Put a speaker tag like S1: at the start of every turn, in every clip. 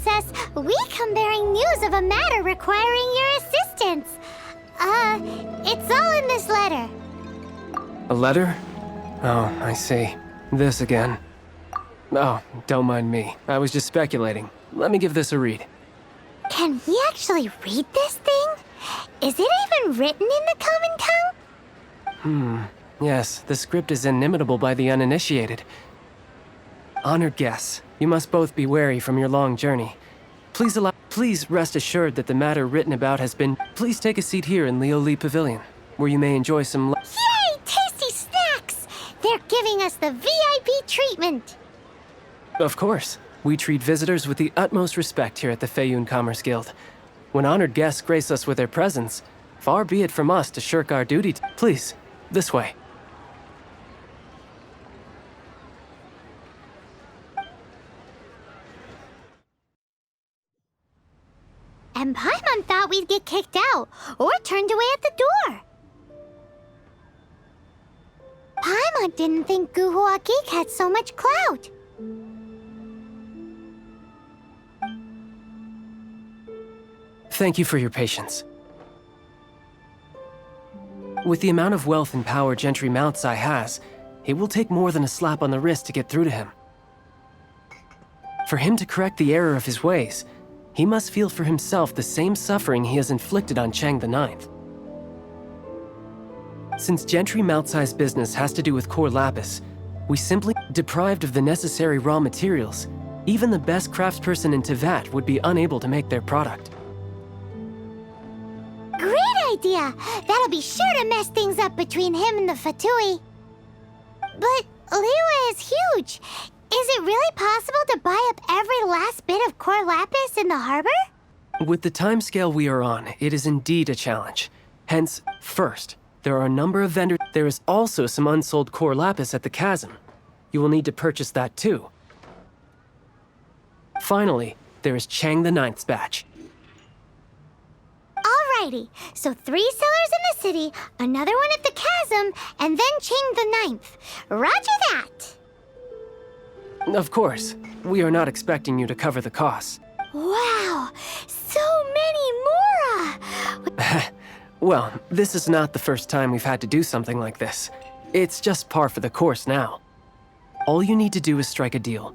S1: Princess. We come bearing news of a matter requiring your assistance. It's all in this letter.
S2: A letter? Oh, I see. This again. Oh, don't mind me. I was just speculating. Let me give this a read.
S1: Can we actually read this thing? Is it even written in the common tongue?
S2: Yes, the script is inimitable by the uninitiated. Honored guests, you must both be wary from your long journey. Please rest assured that the matter written about has been... Please take a seat here in Leo Lee Pavilion, where you may enjoy some...
S1: Yay! Tasty snacks! They're giving us the VIP treatment.
S2: Of course. We treat visitors with the utmost respect here at the Feiyun Commerce Guild. When honored guests grace us with their presence, far be it from us to shirk our duty to... Please, this way.
S1: And Paimon thought we'd get kicked out, or turned away at the door. Paimon didn't think Guhua Geek had so much clout.
S2: Thank you for your patience. With the amount of wealth and power Gentry Mount'sai has, it will take more than a slap on the wrist to get through to him. For him to correct the error of his ways, he must feel for himself the same suffering he has inflicted on Chang the Ninth. Since Gentry Mount'sai's business has to do with core lapis, we simply deprived of the necessary raw materials. Even the best craftsperson in Teyvat would be unable to make their product.
S1: Great idea! That'll be sure to mess things up between him and the Fatui. But Liyue is huge. Is it really possible to buy up every last bit of core lapis in the harbor?
S2: With the timescale we are on, it is indeed a challenge. Hence, first, there are a number of vendors. There is also some unsold core lapis at the chasm. You will need to purchase that too. Finally, there is Chang the Ninth's batch.
S1: Alrighty, so 3 sellers in the city, another one at the chasm, and then Chang the Ninth. Roger that!
S2: Of course, we are not expecting you to cover the costs.
S1: Wow, so many more!
S2: Well, this is not the first time we've had to do something like this. It's just par for the course now. All you need to do is strike a deal.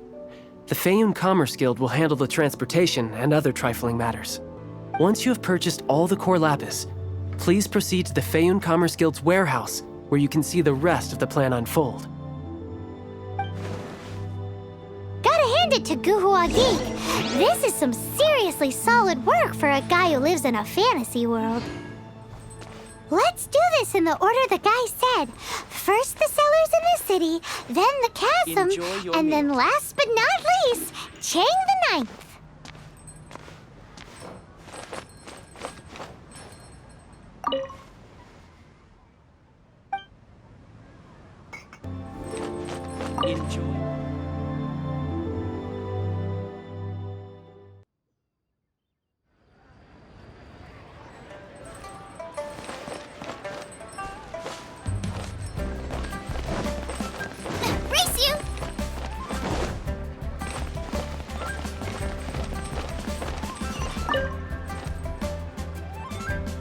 S2: The Feiyun Commerce Guild will handle the transportation and other trifling matters. Once you have purchased all the core lapis, please proceed to the Feiyun Commerce Guild's warehouse, where you can see the rest of the plan unfold.
S1: Gotta hand it to Guhua Geek. This is some seriously solid work for a guy who lives in a fantasy world. Let's do this in the order the guy said. First the sellers in the city, then the chasm, and then last but not least, Chang the Ninth.
S2: Enjoy.
S1: Race you!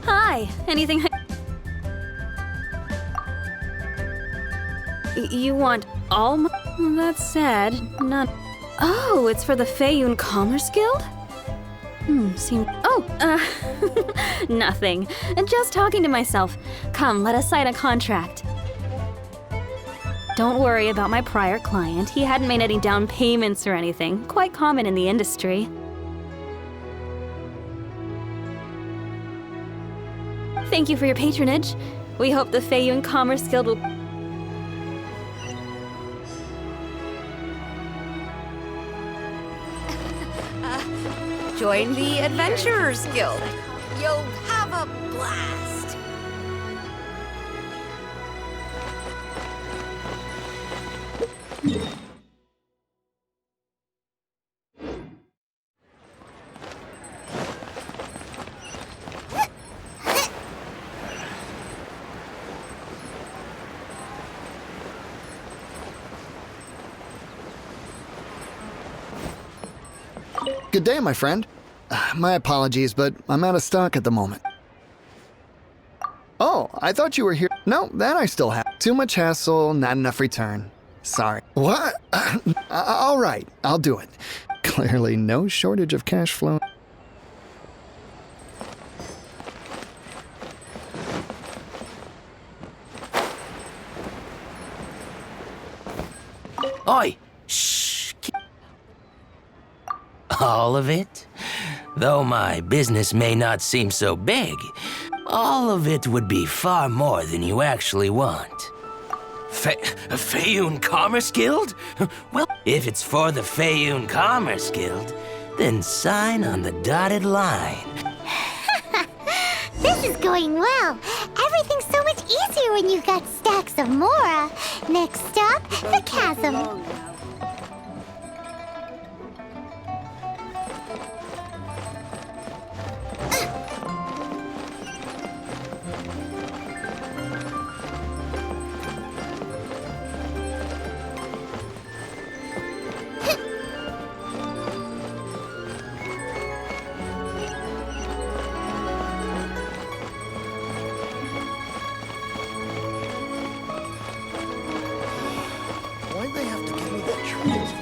S3: Hi, anything? You want all my... That's sad. Not... Oh, it's for the Feiyun Commerce Guild? Nothing. Just talking to myself. Come, let us sign a contract. Don't worry about my prior client. He hadn't made any down payments or anything. Quite common in the industry. Thank you for your patronage. We hope the Feiyun Commerce Guild will...
S4: Join the Adventurers Guild. You'll have a blast.
S5: Good day, my friend. My apologies, but I'm out of stock at the moment. Oh, I thought you were here. No, that I still have. Too much hassle, not enough return. Sorry. What? All right, I'll do it. Clearly no shortage of cash flow.
S6: Oi! Shh! All of it? Though my business may not seem so big, all of it would be far more than you actually want. Feiyun Commerce Guild? Well, if it's for the Feiyun Commerce Guild, then sign on the dotted line.
S1: This is going well. Everything's so much easier when you've got stacks of Mora. Next stop, the chasm.
S5: Why'd they have to give me that treat?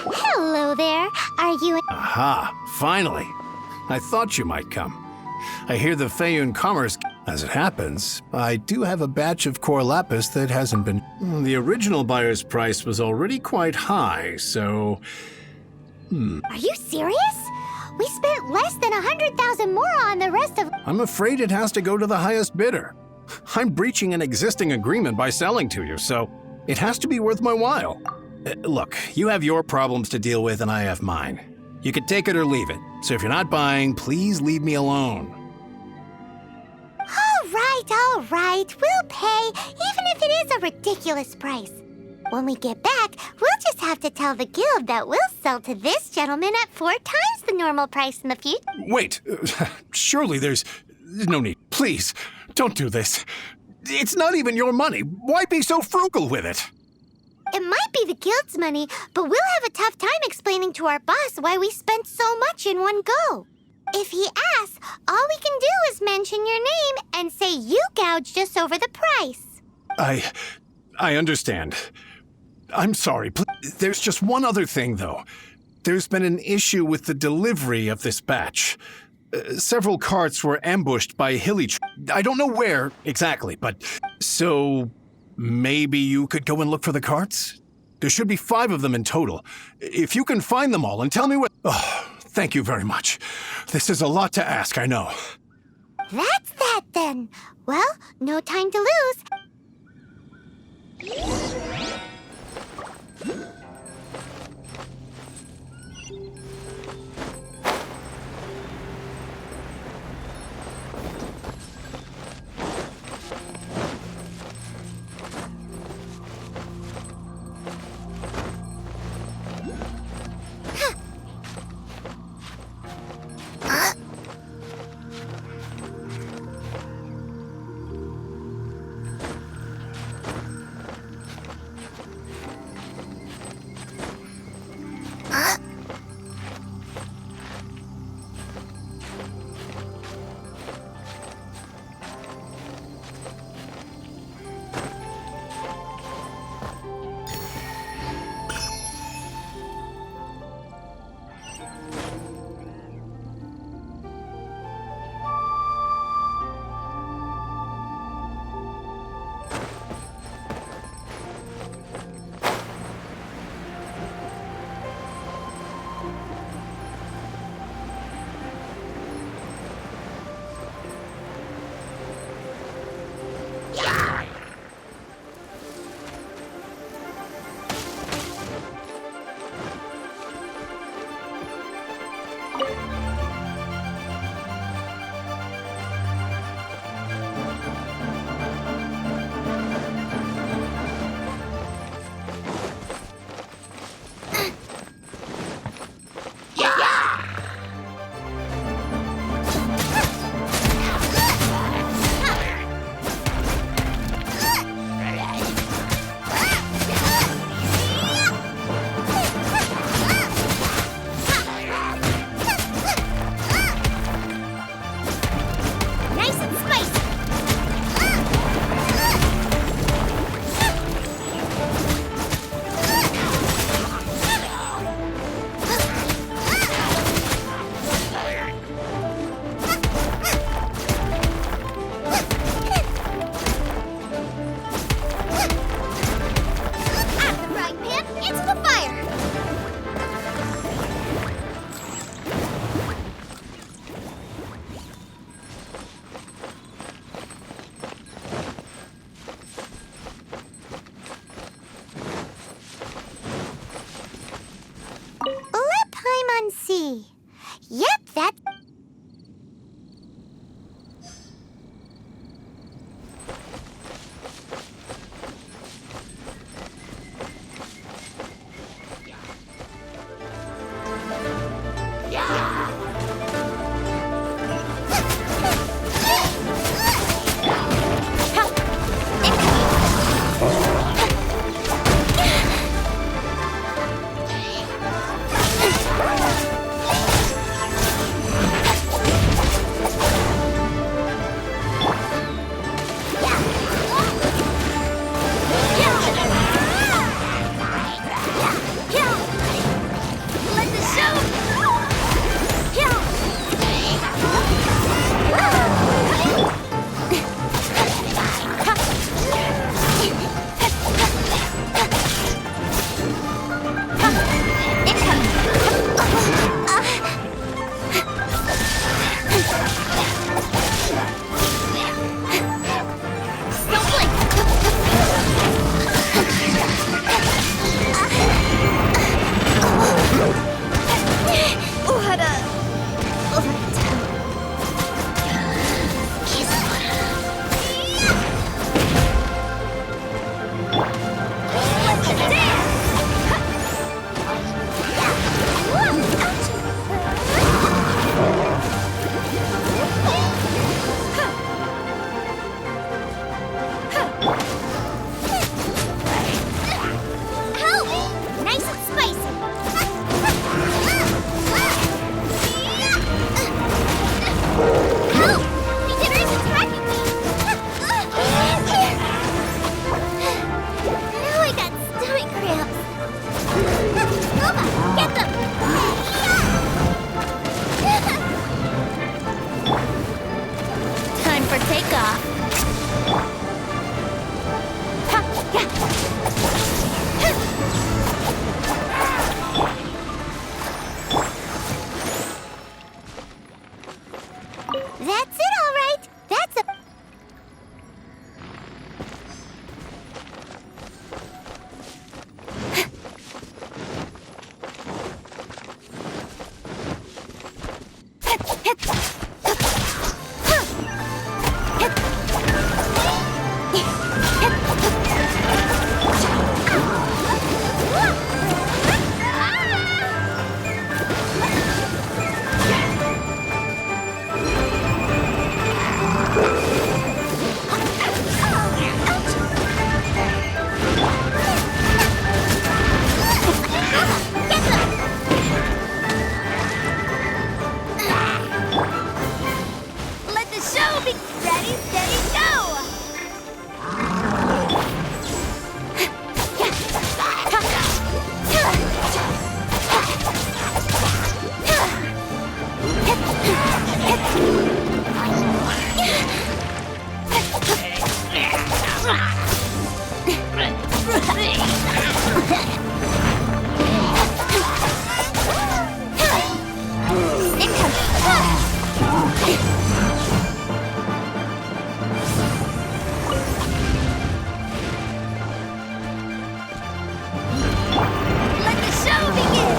S1: Hello there. Are you...
S7: Aha, finally. I thought you might come. I hear the Feiyun Commerce... As it happens, I do have a batch of core lapis that hasn't been... The original buyer's price was already quite high, so...
S1: Are you serious? We spent less than 100,000 more on the rest of...
S7: I'm afraid it has to go to the highest bidder. I'm breaching an existing agreement by selling to you, so it has to be worth my while. Look, you have your problems to deal with and I have mine. You can take it or leave it, so if you're not buying, please leave me alone.
S1: All right. We'll pay, even if it is a ridiculous price. When we get back, we'll just have to tell the guild that we'll sell to this gentleman at 4 times the normal price in the future.
S7: Wait, surely there's no need. Please, don't do this. It's not even your money. Why be so frugal with it?
S1: It might be the guild's money, but we'll have a tough time explaining to our boss why we spent so much in one go. If he asks, all we can do is mention your name and say you gouged us over the price.
S7: I understand. I'm sorry. There's just one other thing, though. There's been an issue with the delivery of this batch. Several carts were ambushed by hilly... I don't know where exactly, but... So... maybe you could go and look for the carts? There should be 5 of them in total. If you can find them all and tell me what... Oh, thank you very much. This is a lot to ask, I know.
S1: That's that then. Well, no time to lose. Let the show be ready, steady, go! Let the show begin!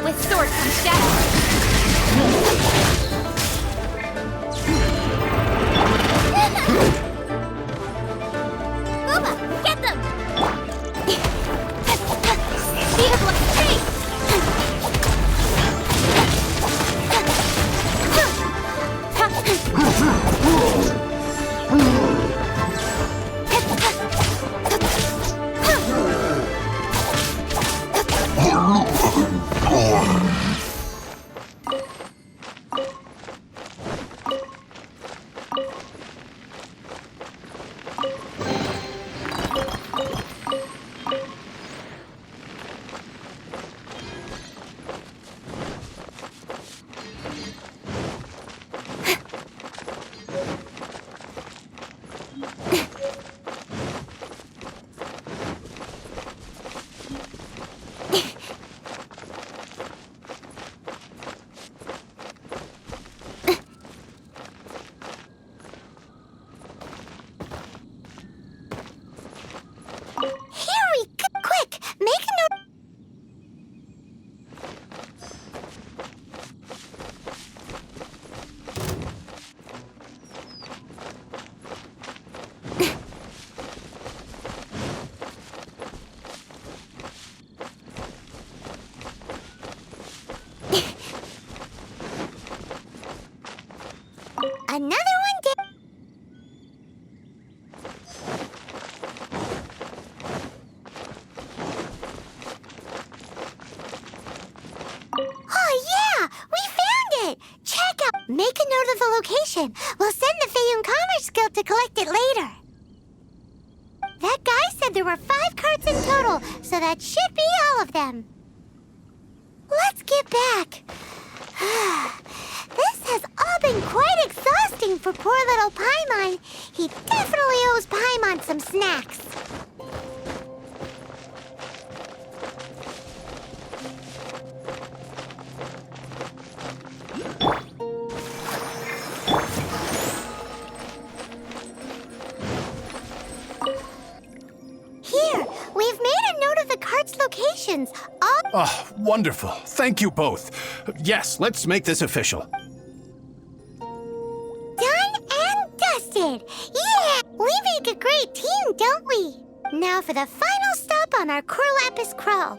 S1: With sword comes shadow. Booba, get them! Speed of light, Another one down. Oh yeah, we found it. Check out. Make a note of the location. We'll send the Feiyun Commerce Guild to collect it later. That guy said there were 5 carts in total, so that should be all of them. Let's get back. This has all been quite exhausting for poor little Paimon. He definitely owes Paimon some snacks. Here, we've made a note of the cart's locations.
S7: Oh, wonderful. Thank you both. Yes, let's make this official.
S1: Done and dusted. Yeah, we make a great team, don't we? Now for the final stop on our Core Lapis crawl.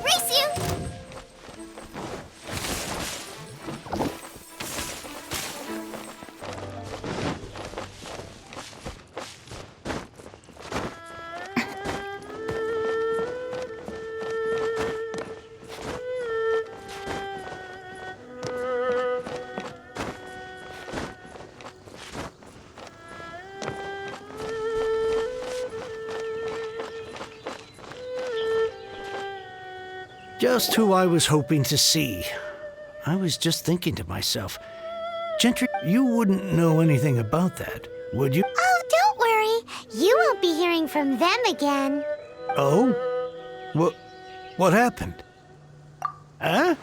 S1: Race you!
S8: Just who I was hoping to see. I was just thinking to myself, Gentry, you wouldn't know anything about that, would you?
S1: Oh, don't worry. You won't be hearing from them again.
S8: Oh? What happened? Huh?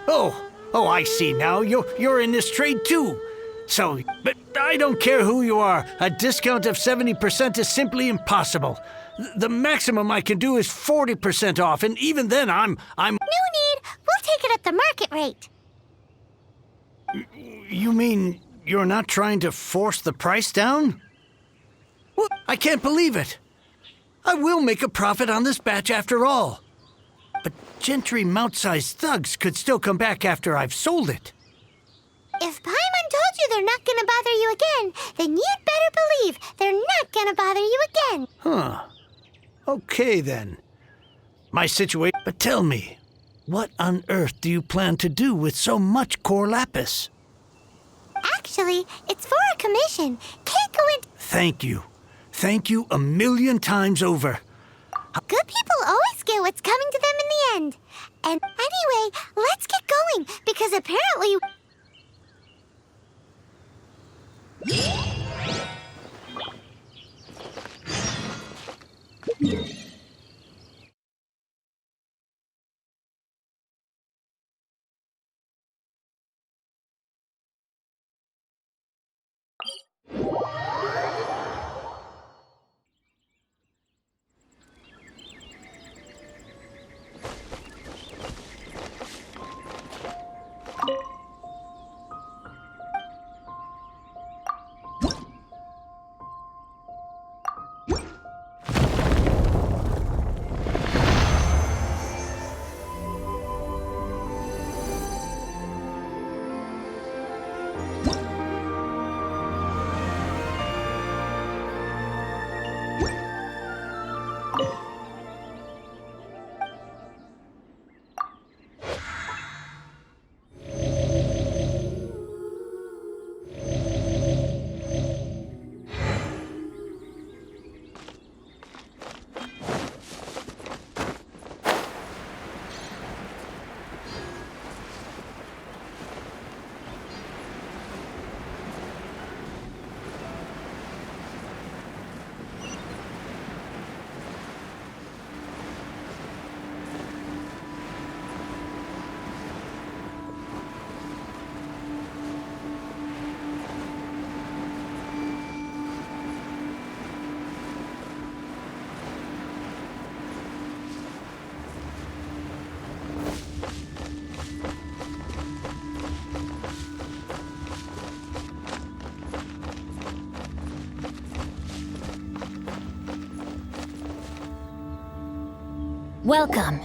S8: Oh, I see now. You're in this trade too. So, but I don't care who you are. A discount of 70% is simply impossible. The maximum I can do is 40% off, and even then I'm...
S1: No need. We'll take it at the market rate.
S8: You mean you're not trying to force the price down? Well, I can't believe it. I will make a profit on this batch after all. But Gentry mount-sized thugs could still come back after I've sold it.
S1: If Paimon told you they're not gonna bother you again, then you'd better believe they're not gonna bother you again.
S8: Huh. Okay, then. My situation... But tell me, what on earth do you plan to do with so much core lapis?
S1: Actually, it's for a commission. Can't go into...
S8: Thank you. Thank you 1,000,000 times over.
S1: Good people always get what's coming to them in the end. And anyway, let's get going, because apparently...
S9: Welcome.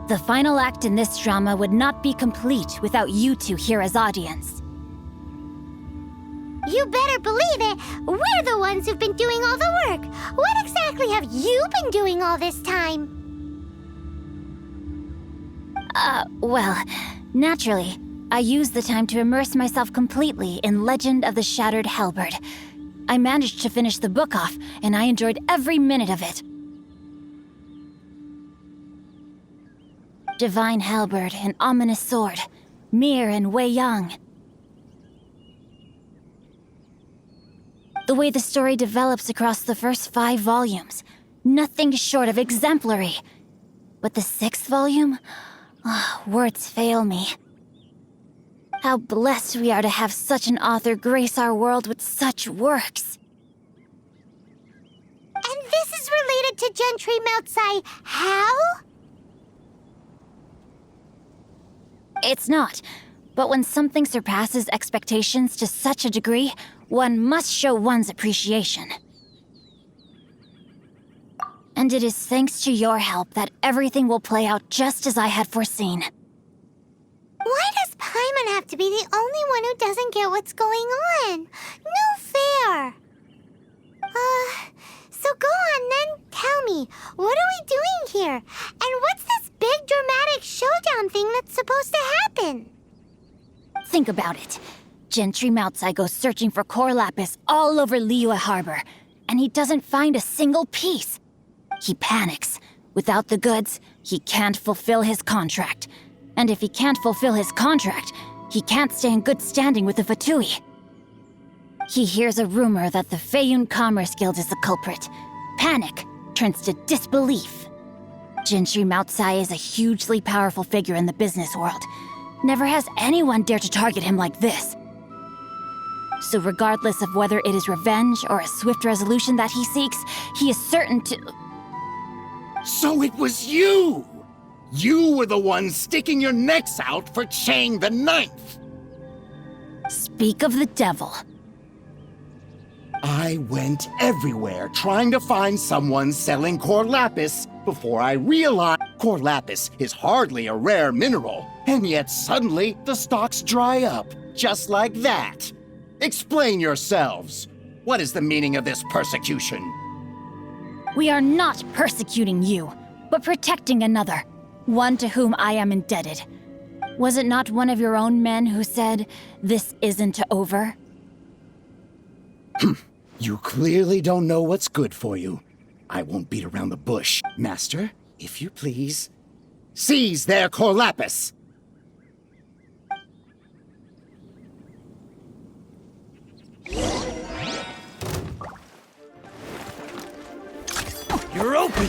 S9: The final act in this drama would not be complete without you two here as audience.
S1: You better believe it. We're the ones who've been doing all the work. What exactly have you been doing all this time?
S9: Well, naturally, I used the time to immerse myself completely in Legend of the Shattered Halberd. I managed to finish the book off, and I enjoyed every minute of it. Divine Halberd and Ominous Sword, Mir and Wei Yang. The way the story develops across the first 5 volumes, nothing short of exemplary. But the 6th volume? Words fail me. How blessed we are to have such an author grace our world with such works.
S1: And this is related to Gentry Moutsai how?
S9: It's not. But when something surpasses expectations to such a degree, one must show one's appreciation. And it is thanks to your help that everything will play out just as I had foreseen.
S1: Why does Paimon have to be the only one who doesn't get what's going on? No fair. So go on then, tell me, what are we doing here? And what's this big dramatic showdown thing that's supposed to happen?
S9: Think about it. Gentry Moutsai goes searching for core lapis all over Liyue Harbor, and he doesn't find a single piece. He panics. Without the goods, he can't fulfill his contract. And if he can't fulfill his contract, He can't stay in good standing with the Fatui. He hears a rumor that the Feiyun Commerce Guild is the culprit. Panic turns to disbelief. Genshin Impact is a hugely powerful figure in the business world. Never has anyone dared to target him like this. So regardless of whether it is revenge or a swift resolution that he seeks, he is certain to...
S10: So it was you! You were the one sticking your necks out for Chang the Ninth!
S9: Speak of the devil.
S10: I went everywhere trying to find someone selling core lapis before I realized core lapis is hardly a rare mineral, and yet suddenly the stocks dry up, just like that. Explain yourselves. What is the meaning of this persecution?
S9: We are not persecuting you, but protecting another, one to whom I am indebted. Was it not one of your own men who said, "This isn't over"?
S10: You clearly don't know what's good for you. I won't beat around the bush. Master, if you please, seize their core lapis!
S8: You're open!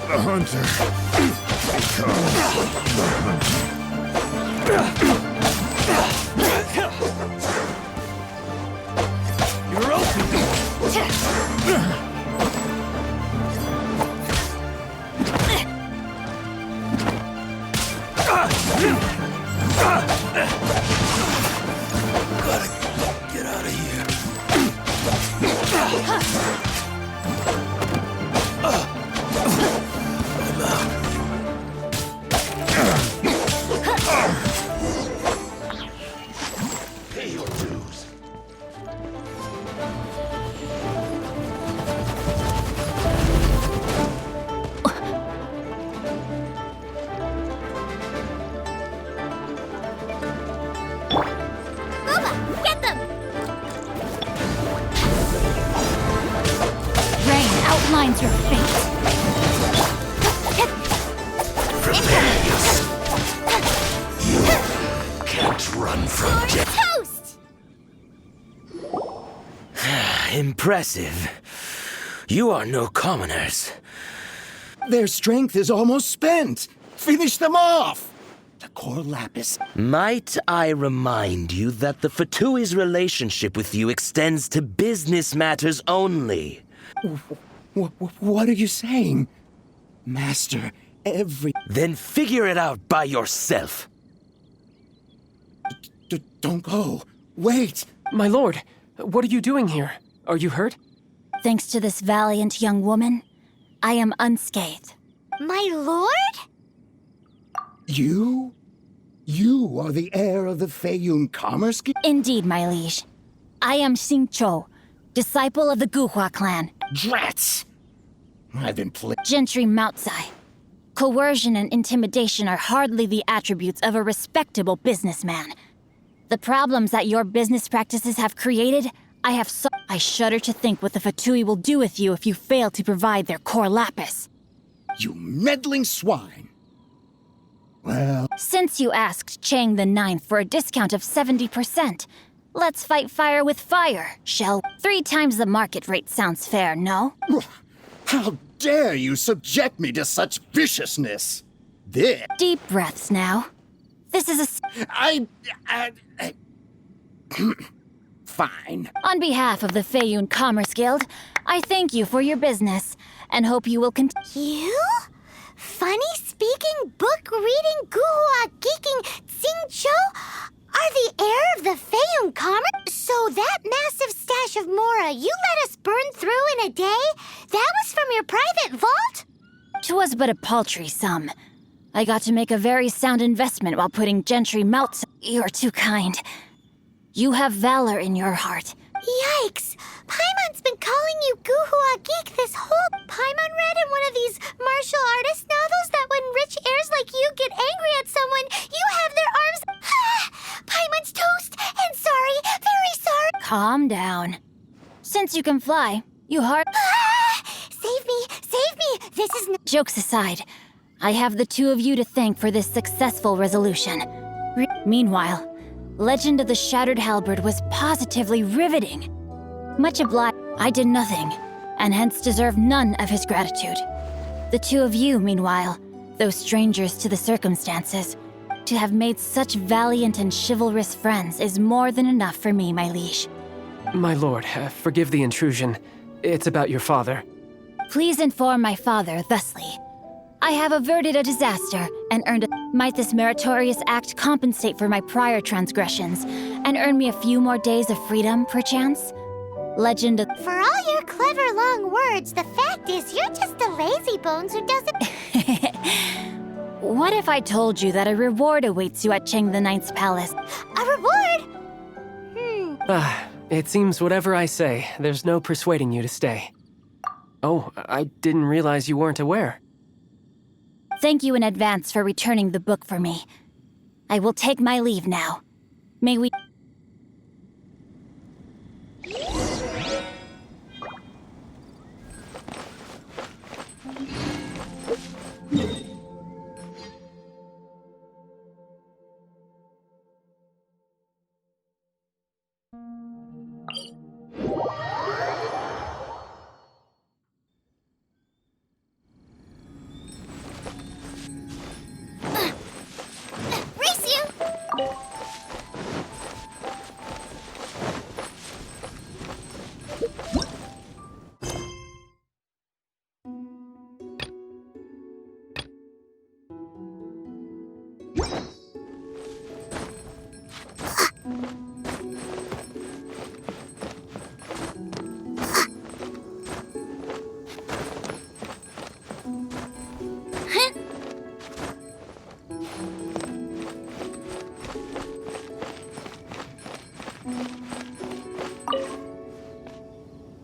S7: The hunter.
S8: You're open!
S6: Gotta get out of here. I'm out. Pay your dues.
S1: Get them!
S9: Rain outlines your fate.
S6: Prepare yourself. You can't run from death.
S1: Toast!
S6: Impressive. You are no commoners.
S10: Their strength is almost spent. Finish them off! The core lapis.
S6: Might I remind you that the Fatui's relationship with you extends to business matters only?
S10: What are you saying? Master,
S6: Then figure it out by yourself.
S10: Don't go. Wait!
S2: My lord, what are you doing here? Are you hurt?
S9: Thanks to this valiant young woman, I am unscathed.
S1: My lord?
S10: You? You are the heir of the Feiyun Commerce Guild?
S9: Indeed, my liege. I am Xingqiu, disciple of the Guhua clan.
S10: Drats! I've been
S9: Gentry Moutsai. Coercion and intimidation are hardly the attributes of a respectable businessman. The problems that your business practices have created, I shudder to think what the Fatui will do with you if you fail to provide their core lapis.
S10: You meddling swine! Well...
S9: Since you asked Chang the Ninth for a discount of 70%, let's fight fire with fire, shall we? 3 times the market rate sounds fair, no?
S10: How dare you subject me to such viciousness? This...
S9: Deep breaths now. This is
S10: Fine.
S9: On behalf of the Feiyun Commerce Guild, I thank you for your business, and hope you will continue.
S1: You? Funny-speaking, book-reading, guhua geeking Xingqiu are the heir of the Feiyun Commerce? So that massive stash of Mora you let us burn through in a day, that was from your private vault?
S9: 'Twas but a paltry sum. I got to make a very sound investment while putting Gentry Moutsai. You're too kind. You have valor in your heart.
S1: Yikes! Paimon's been calling you Guhua Geek this whole... Paimon read in one of these martial artist novels that when rich heirs like you get angry at someone, you have their arms... Paimon's toast! And sorry, very sorry!
S9: Calm down. Since you can fly, you
S1: Save me! Save me! This is
S9: Jokes aside, I have the two of you to thank for this successful resolution. Meanwhile, Legend of the Shattered Halberd was positively riveting. Much obliged, I did nothing, and hence deserve none of his gratitude. The two of you, meanwhile, though strangers to the circumstances, to have made such valiant and chivalrous friends is more than enough for me, my liege.
S2: My lord, forgive the intrusion. It's about your father.
S9: Please inform my father thusly. I have averted a disaster and earned a... Might this meritorious act compensate for my prior transgressions and earn me a few more days of freedom, perchance? Legend of...
S1: For all your clever long words, the fact is you're just a lazy bones who doesn't...
S9: What if I told you that a reward awaits you at Cheng the Ninth's palace?
S1: A reward?
S2: It seems whatever I say, there's no persuading you to stay. Oh, I didn't realize you weren't aware.
S9: Thank you in advance for returning the book for me. I will take my leave now. May we...
S1: Race you!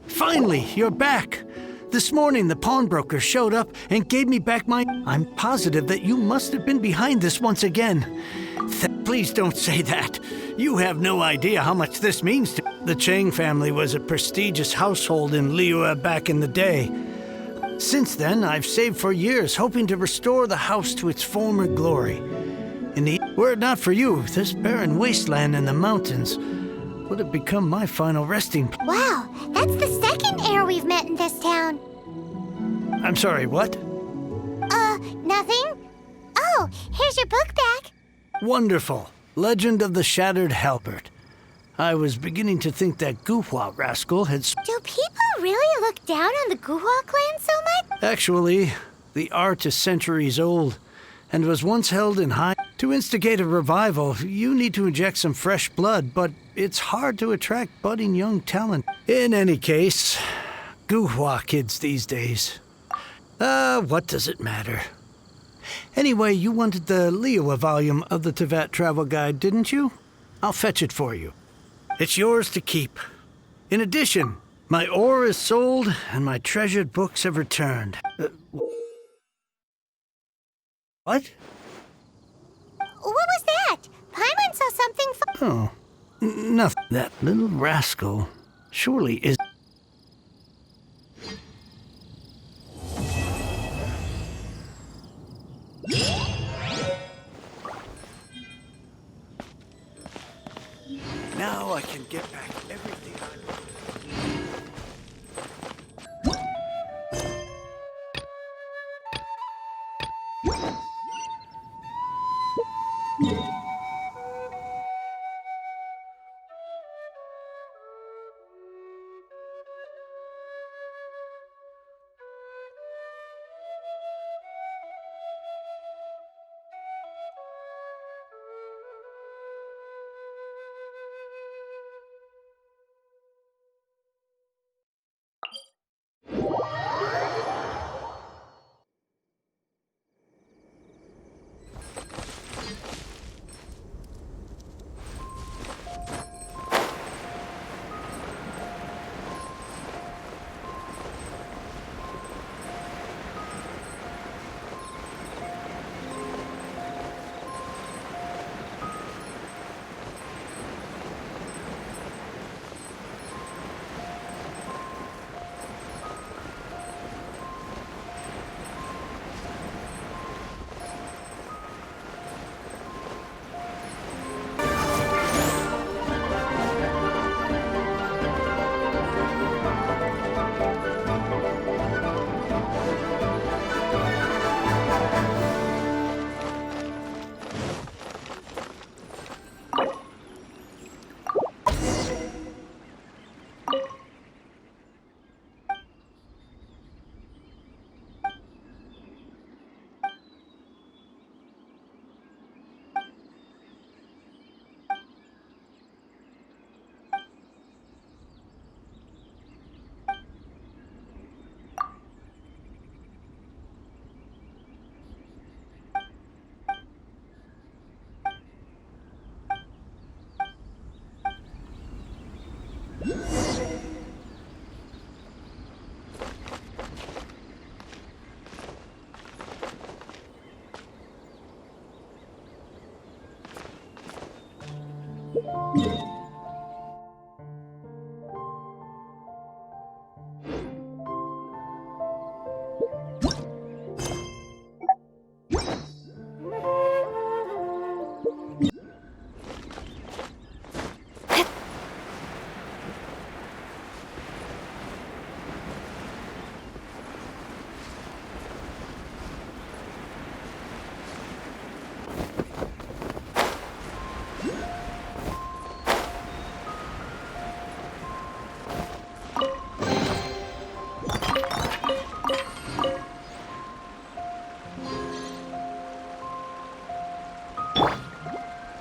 S8: Finally, you're back. This morning, the pawnbroker showed up and gave me back my... I'm positive that you must have been behind this once again. Please don't say that. You have no idea how much this means to... The Chang family was a prestigious household in Liyue back in the day. Since then, I've saved for years, hoping to restore the house to its former glory. Were it not for you, this barren wasteland in the mountains would have become my final resting place.
S1: Wow, that's the second heir we've met in this town.
S8: I'm sorry, what?
S1: Nothing? Oh, here's your book back.
S8: Wonderful. Legend of the Shattered Halberd. I was beginning to think that Guhua rascal had...
S1: Do people really look down on the Guhua clan so much?
S8: Actually, the art is centuries old and was once held in high... To instigate a revival, you need to inject some fresh blood, but it's hard to attract budding young talent. In any case, Guhua kids these days. What does it matter? Anyway, you wanted the Liyue volume of the Teyvat travel guide, didn't you? I'll fetch it for you. It's yours to keep. In addition, my ore is sold and my treasured books have returned. What?
S1: What was that? Paimon saw something
S8: Oh, nothing. That little rascal surely is... Now I can get back everything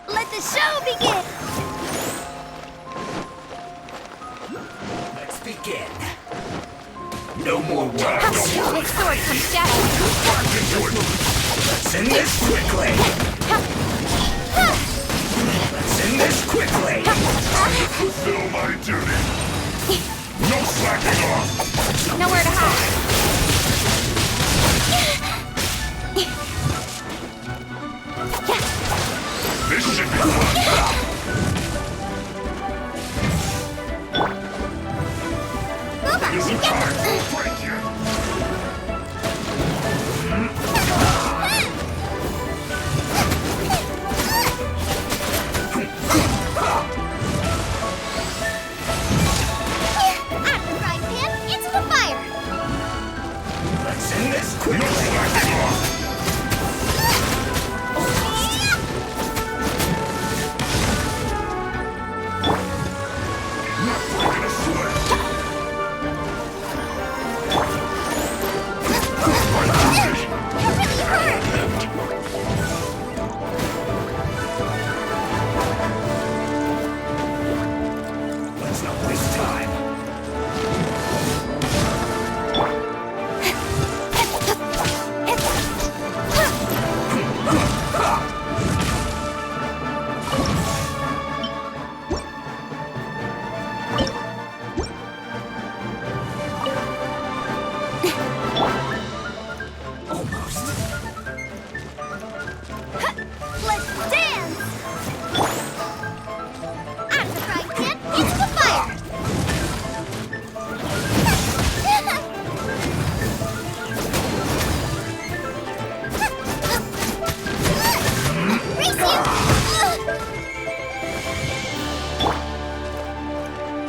S4: Let the show begin!
S6: Let's begin. No more words.
S4: Its sword comes shadow.
S6: Let's end this quickly. Let's end this quickly.
S11: Fulfill my duty. No slacking off.
S4: Nowhere to hide.
S11: This should be fun. Isn't time for a break yet?
S1: Out the frying pan, into the fire!
S6: Let's end this quickly.
S11: No slacking off. Not breaking a sweat.
S1: You're really hurt!
S6: Let's not waste time.
S1: Let's dance! Out of the frying pan, into the fire! Race you!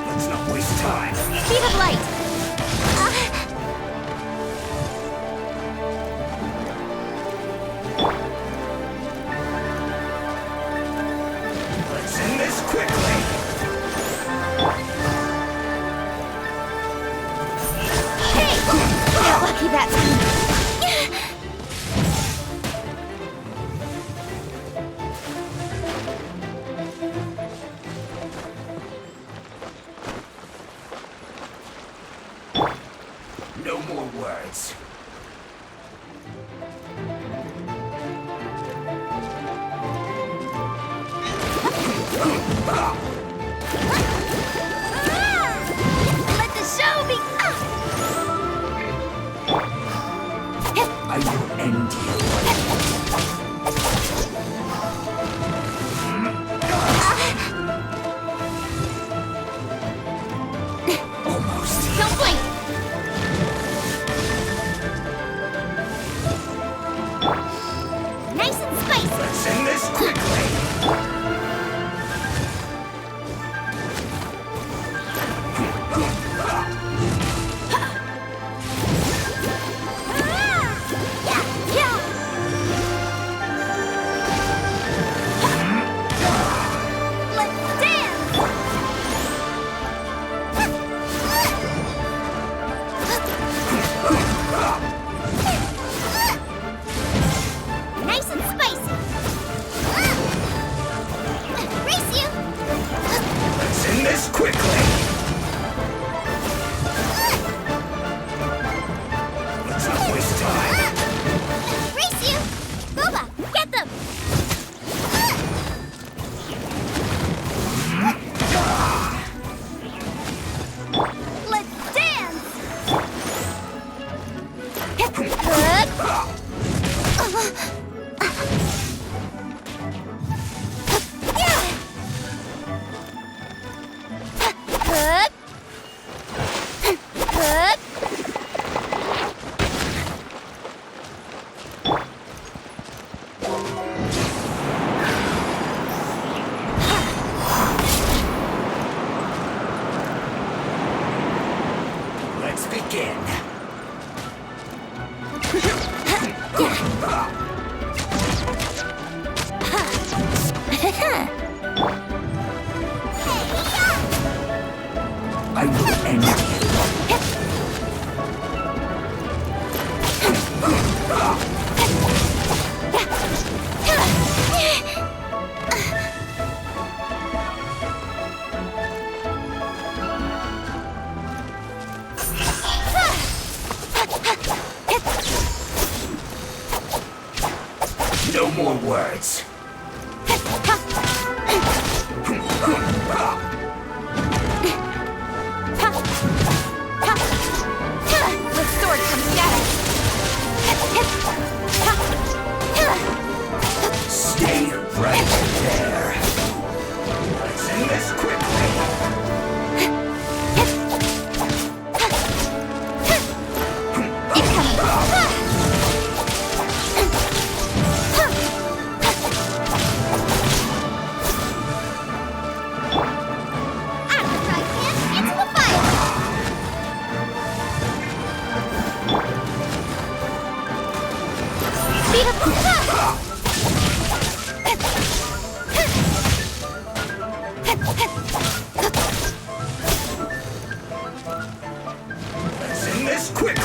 S6: Let's not waste time.
S1: Speed of light!
S6: Let's end this quickly.
S1: Hey! Got lucky that time!
S6: No more words.
S1: Let the show be...
S6: I will end you. Almost.
S1: Don't blink! Nice and spicy!
S6: Let's end this quickly.
S1: Yeah!
S6: begin. I will end you. No more words.
S4: The sword comes down.
S6: Stay right there. Let's end this quickly. Let's end this quickly.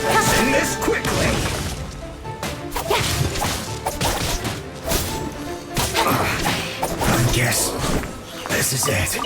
S6: Let's end this quickly. I guess this is it.